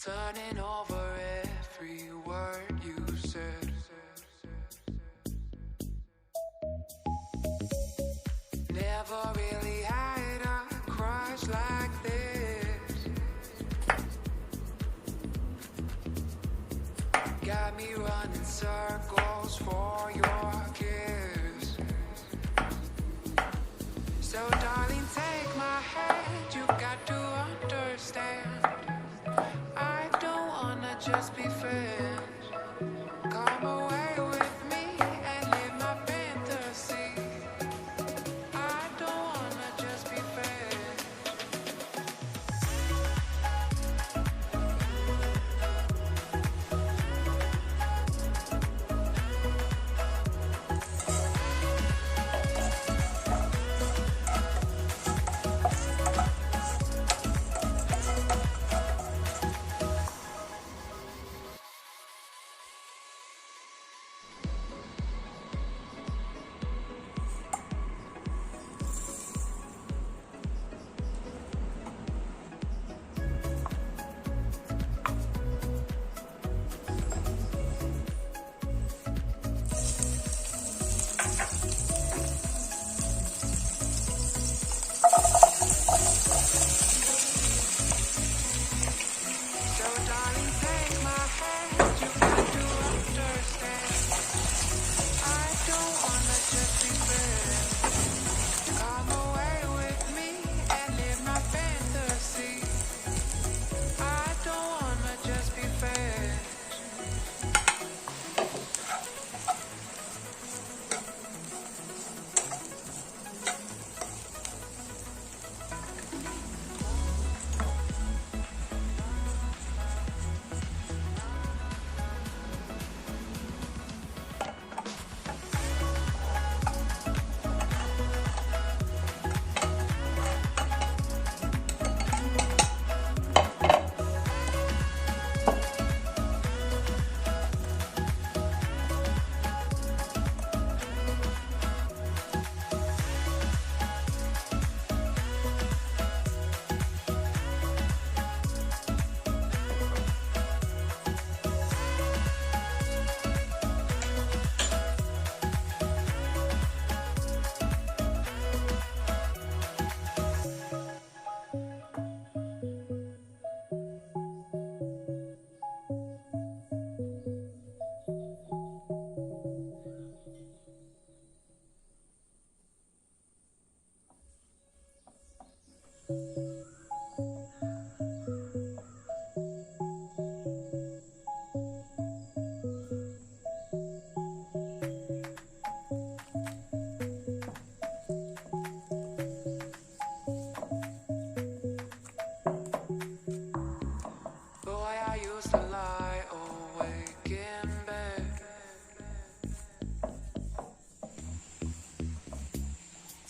Turning over every word you said. Never really had a crush like this. Got me running circles for your kiss. So darling, take my hand, you got to understand. Just be friends. Come away with me and live my fantasy. I don't wanna just be friends.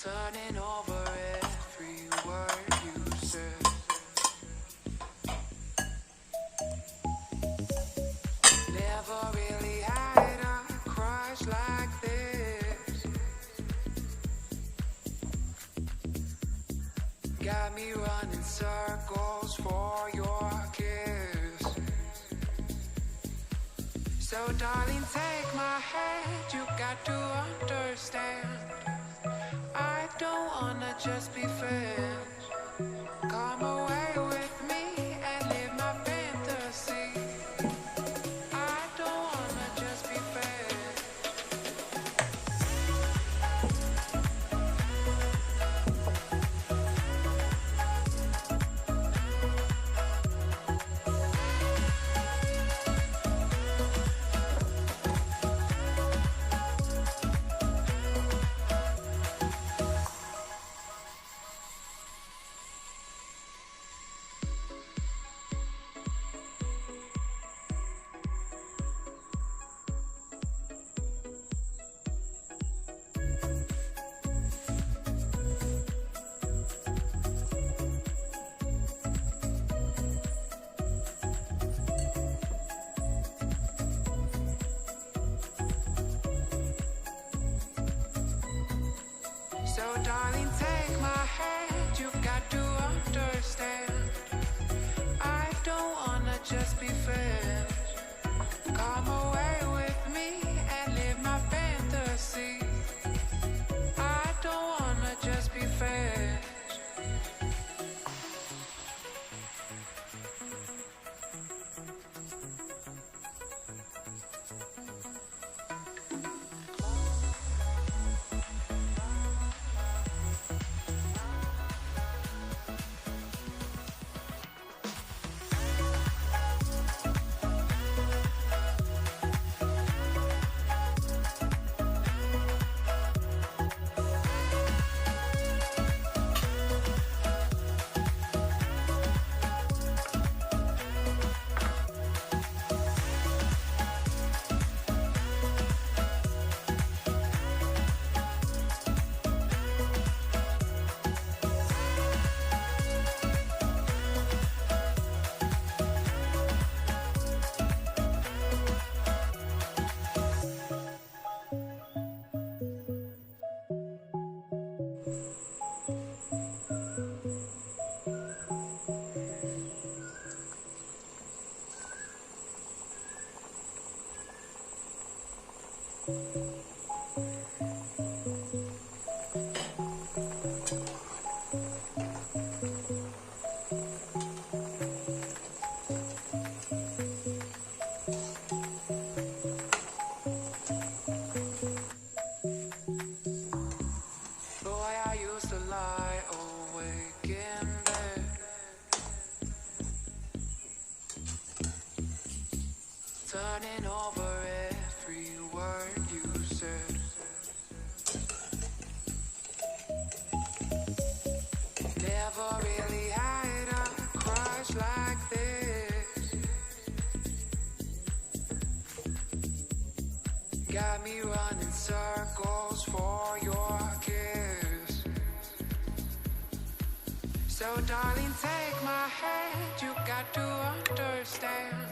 Turning over every word you said. Never really had a crush like this. Got me running circles for your kiss. So darling, take my hand, you got to understand. I don't wanna just be friends. Come away with me and live my fantasy. I don't wanna just be friends. darling, take my hand, you got to understand. I don't wanna just be friends. Come away with me and live my fantasy. I don't wanna just be friends. Boy, I used to lie awake in bed, turning over every word you said. Never really had a crush like this. Got me running circles for your kiss. So darling, take my hand, you got to understand.